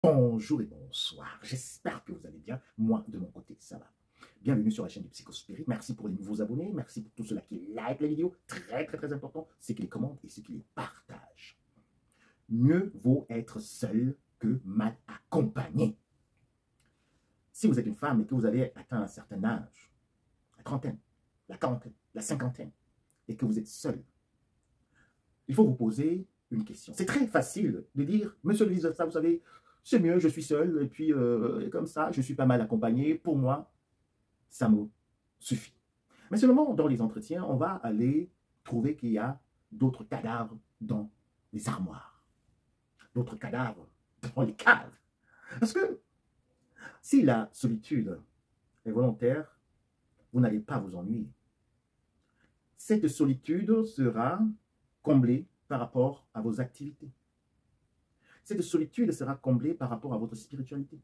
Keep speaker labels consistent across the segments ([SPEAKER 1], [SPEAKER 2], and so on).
[SPEAKER 1] Bonjour et bonsoir, j'espère que vous allez bien. Moi, de mon côté, ça va. Bienvenue sur la chaîne du Psychospirit. Merci pour les nouveaux abonnés. Merci pour tous ceux-là qui like les vidéos. Très important, c'est qu'ils les commentent et ceux qui les partagent. Mieux vaut être seul que mal accompagné. Si vous êtes une femme et que vous avez atteint un certain âge, la trentaine, la quarantaine, la cinquantaine, et que vous êtes seul, il faut vous poser une question. C'est très facile de dire, monsieur le vice-versa, vous savez, c'est mieux, je suis seul, et puis comme ça, je suis pas mal accompagné. Pour moi, ça me suffit. Mais seulement dans les entretiens, on va aller trouver qu'il y a d'autres cadavres dans les armoires, d'autres cadavres dans les caves. Parce que si la solitude est volontaire, vous n'allez pas vous ennuyer. Cette solitude sera comblée par rapport à vos activités. Cette solitude sera comblée par rapport à votre spiritualité.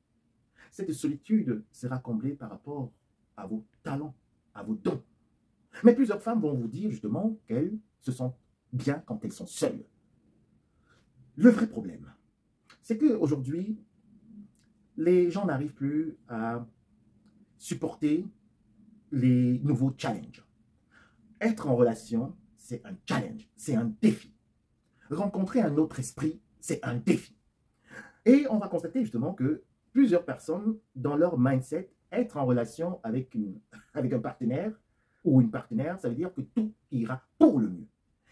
[SPEAKER 1] Cette solitude sera comblée par rapport à vos talents, à vos dons. Mais plusieurs femmes vont vous dire justement qu'elles se sentent bien quand elles sont seules. Le vrai problème, c'est qu'aujourd'hui, les gens n'arrivent plus à supporter les nouveaux challenges. Être en relation, c'est un challenge, c'est un défi. Rencontrer un autre esprit, c'est un défi. Et on va constater justement que plusieurs personnes, dans leur mindset, être en relation avec un partenaire ou une partenaire, ça veut dire que tout ira pour le mieux.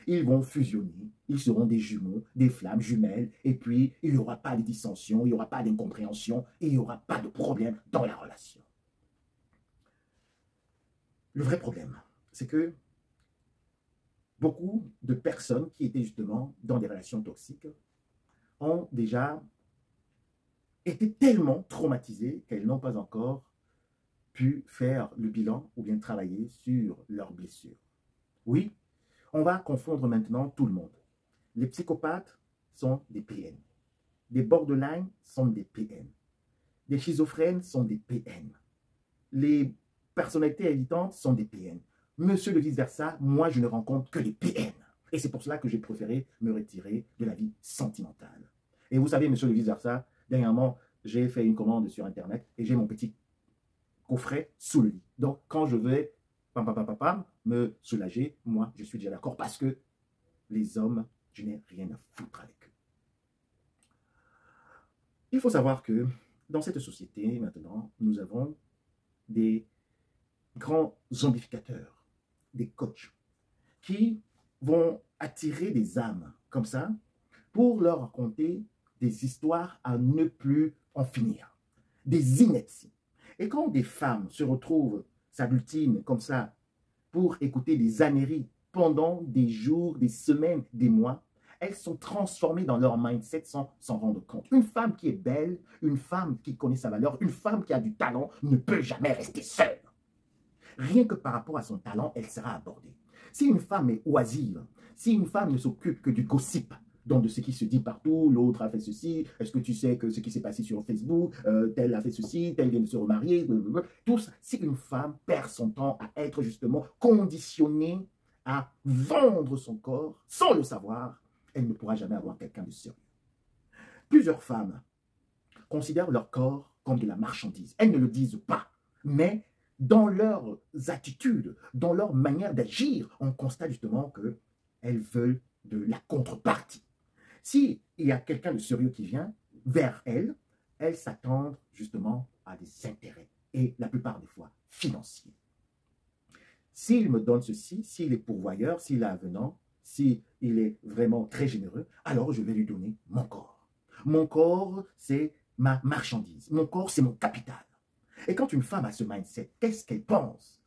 [SPEAKER 1] Ils vont fusionner, ils seront des jumeaux, des flammes jumelles, et puis il n'y aura pas de dissension, il n'y aura pas d'incompréhension, il n'y aura pas de problème dans la relation. Le vrai problème, c'est que beaucoup de personnes qui étaient justement dans des relations toxiques ont déjà été tellement traumatisées qu'elles n'ont pas encore pu faire le bilan ou bien travailler sur leurs blessures. Oui, on va confondre maintenant tout le monde. Les psychopathes sont des PN. Les borderline sont des PN. Les schizophrènes sont des PN. Les personnalités évitantes sont des PN. Monsieur le vice-versa, moi je ne rencontre que les PN. Et c'est pour cela que j'ai préféré me retirer de la vie sentimentale. Et vous savez, monsieur le vice-versa, dernièrement, j'ai fait une commande sur Internet et j'ai mon petit coffret sous le lit. Donc, quand je vais me soulager, moi, je suis déjà d'accord parce que les hommes, je n'ai rien à foutre avec eux. Il faut savoir que dans cette société, maintenant, nous avons des grands zombificateurs, des coachs, qui vont attirer des âmes comme ça pour leur raconter des histoires à ne plus en finir, des inepties. Et quand des femmes se retrouvent, s'agglutinent comme ça, pour écouter des âneries pendant des jours, des semaines, des mois, elles sont transformées dans leur mindset sans s'en rendre compte. Une femme qui est belle, une femme qui connaît sa valeur, une femme qui a du talent ne peut jamais rester seule. Rien que par rapport à son talent, elle sera abordée. Si une femme est oisive, si une femme ne s'occupe que du gossip, donc de ce qui se dit partout, l'autre a fait ceci, est-ce que tu sais que ce qui s'est passé sur Facebook, tel a fait ceci, tel vient de se remarier, tout ça. Si une femme perd son temps à être justement conditionnée à vendre son corps sans le savoir, elle ne pourra jamais avoir quelqu'un de sérieux. Plusieurs femmes considèrent leur corps comme de la marchandise. Elles ne le disent pas, mais dans leurs attitudes, dans leur manière d'agir, on constate justement qu'elles veulent de la contrepartie. S'il y a quelqu'un de sérieux qui vient vers elles, elles s'attendent justement à des intérêts, et la plupart des fois financiers. S'il me donne ceci, s'il est pourvoyeur, s'il est avenant, s'il est vraiment très généreux, alors je vais lui donner mon corps. Mon corps, c'est ma marchandise. Mon corps, c'est mon capital. Et quand une femme a ce mindset, qu'est-ce qu'elle pense?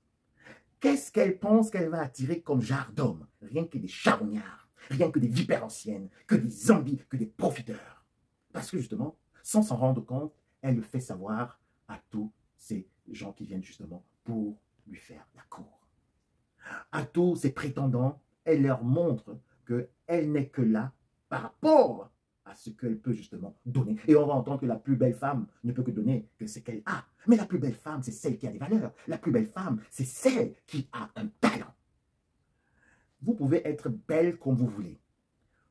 [SPEAKER 1] Qu'est-ce qu'elle pense qu'elle va attirer comme genre d'homme? Rien que des charognards, rien que des vipères anciennes, que des zombies, que des profiteurs. Parce que justement, sans s'en rendre compte, elle le fait savoir à tous ces gens qui viennent justement pour lui faire la cour. À tous ces prétendants, elle leur montre qu'elle n'est que là par rapport à ce qu'elle peut justement donner. Et on va entendre que la plus belle femme ne peut que donner que ce qu'elle a. Mais la plus belle femme, c'est celle qui a des valeurs. La plus belle femme, c'est celle qui a un talent. Vous pouvez être belle comme vous voulez.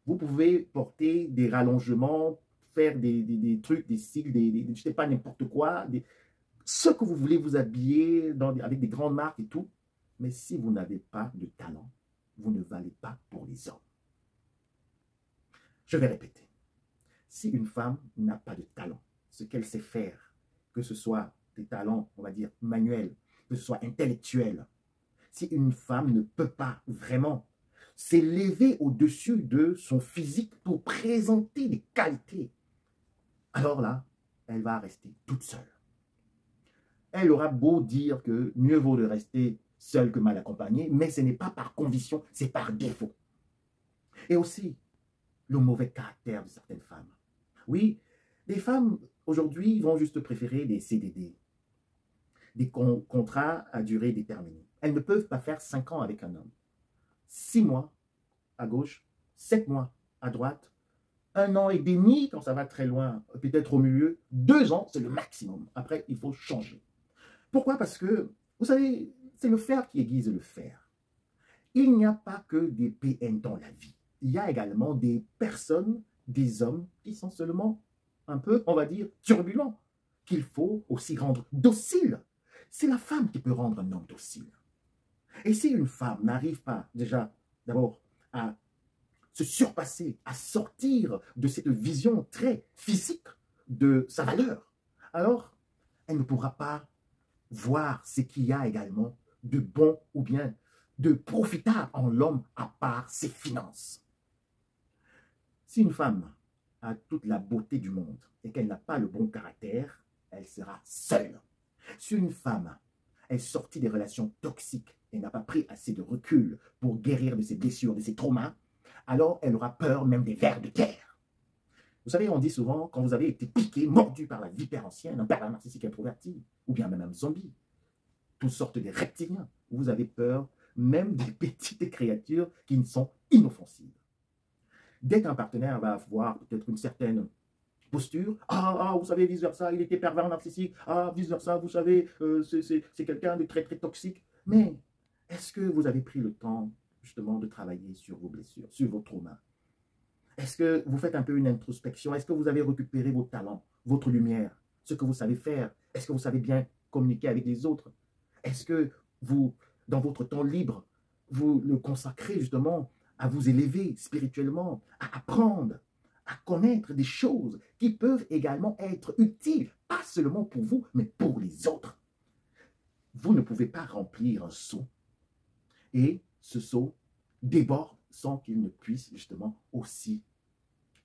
[SPEAKER 1] Vous pouvez porter des rallongements faire des trucs, des cycles, je ne sais pas, n'importe quoi, ce que vous voulez, vous habiller avec des grandes marques et tout. Mais si vous n'avez pas de talent, vous ne valez pas pour les hommes. Je vais répéter. Si une femme n'a pas de talent, ce qu'elle sait faire, que ce soit des talents, on va dire, manuels, que ce soit intellectuels, si une femme ne peut pas vraiment s'élever au-dessus de son physique pour présenter des qualités, alors là, elle va rester toute seule. Elle aura beau dire que mieux vaut de rester seule que mal accompagnée, mais ce n'est pas par conviction, c'est par défaut. Et aussi, le mauvais caractère de certaines femmes. Oui, les femmes aujourd'hui vont juste préférer des CDD, des contrats à durée déterminée. Elles ne peuvent pas faire 5 ans avec un homme. 6 mois à gauche, 7 mois à droite, 1 an et demi quand ça va très loin, peut-être au milieu, 2 ans, c'est le maximum. Après, il faut changer. Pourquoi? Parce que, vous savez, c'est le fer qui aiguise le fer. Il n'y a pas que des PN dans la vie. Il y a également des personnes, des hommes qui sont seulement un peu, on va dire, turbulents, qu'il faut aussi rendre dociles. C'est la femme qui peut rendre un homme docile. Et si une femme n'arrive pas déjà, d'abord, à se surpasser, à sortir de cette vision très physique de sa valeur, alors elle ne pourra pas voir ce qu'il y a également de bon ou bien de profitable en l'homme à part ses finances. Si une femme a toute la beauté du monde et qu'elle n'a pas le bon caractère, elle sera seule. Si une femme est sortie des relations toxiques et n'a pas pris assez de recul pour guérir de ses blessures, de ses traumas, alors elle aura peur même des vers de terre. Vous savez, on dit souvent, quand vous avez été piqué, mordu par la vipère ancienne, un pervers narcissique introverti, ou bien même un zombie, toutes sortes de reptiliens, vous avez peur même des petites créatures qui ne sont inoffensives. Dès qu'un partenaire va avoir peut-être une certaine posture, vous savez, vice-versa, il était pervers narcissique, vice-versa, vous savez, c'est quelqu'un de très, très toxique. Mais est-ce que vous avez pris le temps, justement, de travailler sur vos blessures, sur vos traumas? Est-ce que vous faites un peu une introspection? Est-ce que vous avez récupéré vos talents, votre lumière, ce que vous savez faire? Est-ce que vous savez bien communiquer avec les autres? Est-ce que vous, dans votre temps libre, vous le consacrez justement à vous élever spirituellement, à apprendre, à connaître des choses qui peuvent également être utiles, pas seulement pour vous, mais pour les autres? Vous ne pouvez pas remplir un seau et ce seau déborde sans qu'il ne puisse justement aussi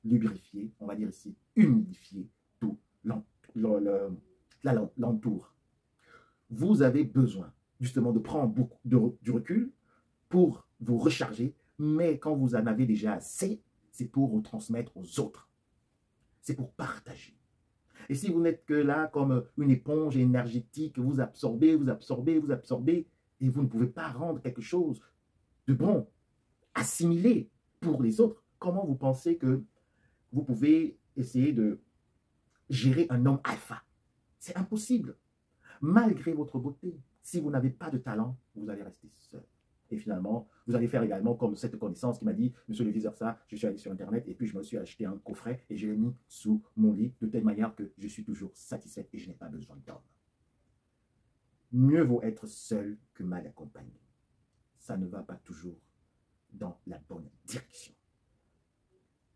[SPEAKER 1] lubrifier, on va dire ici, humidifier tout l'entour. Vous avez besoin justement de prendre beaucoup du recul pour vous recharger, mais quand vous en avez déjà assez, c'est pour retransmettre aux autres. C'est pour partager. Et si vous n'êtes que là comme une éponge énergétique, vous absorbez, vous absorbez, vous absorbez, et vous ne pouvez pas rendre quelque chose de bon, assimilé pour les autres, comment vous pensez que vous pouvez essayer de gérer un homme alpha? C'est impossible. Malgré votre beauté, si vous n'avez pas de talent, vous allez rester seul. Et finalement, vous allez faire également comme cette connaissance qui m'a dit, monsieur le viseur, ça, je suis allé sur Internet et puis je me suis acheté un coffret et je l'ai mis sous mon lit de telle manière que je suis toujours satisfait et je n'ai pas besoin d'homme. Mieux vaut être seul que mal accompagné. Ça ne va pas toujours dans la bonne direction.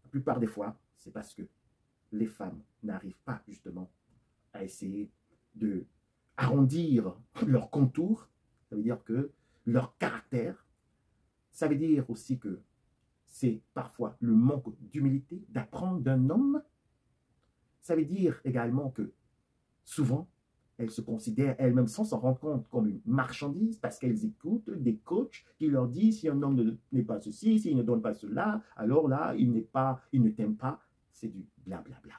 [SPEAKER 1] La plupart des fois, c'est parce que les femmes n'arrivent pas justement à essayer de arrondir leur contour. Ça veut dire que leur caractère, ça veut dire aussi que c'est parfois le manque d'humilité, d'apprendre d'un homme. Ça veut dire également que souvent, elles se considèrent elles-mêmes sans s'en rendre compte comme une marchandise parce qu'elles écoutent des coachs qui leur disent si un homme n'est pas ceci, s'il ne donne pas cela, alors là, il ne t'aime pas. C'est du blablabla.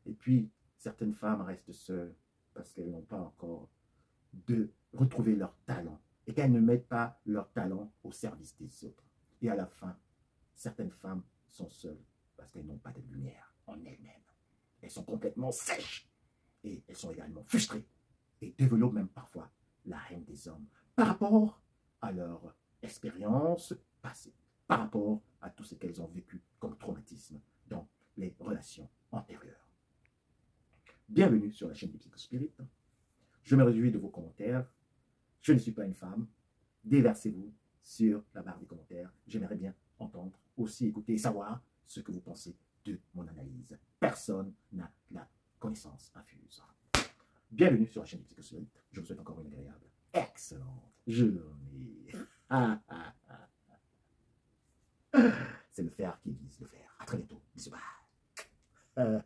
[SPEAKER 1] Et puis, certaines femmes restent seules parce qu'elles n'ont pas encore de retrouver leur talent et qu'elles ne mettent pas leur talent au service des autres. Et à la fin, certaines femmes sont seules parce qu'elles n'ont pas de lumière en elles-mêmes. Elles sont complètement sèches et elles sont également frustrées et développent même parfois la haine des hommes par rapport à leur expérience passée, par rapport à tout ce qu'elles ont vécu comme traumatisme dans les relations antérieure. Bienvenue sur la chaîne du Psychospirit. Je me réjouis de vos commentaires. Je ne suis pas une femme. Déversez-vous sur la barre des commentaires. J'aimerais bien entendre, aussi écouter et savoir ce que vous pensez de mon analyse. Personne n'a la connaissance infuse. Bienvenue sur la chaîne du Psychospirit. Je vous souhaite encore une agréable, excellente journée. C'est le fer qui vise le fer. À très bientôt. Bisous. Bye.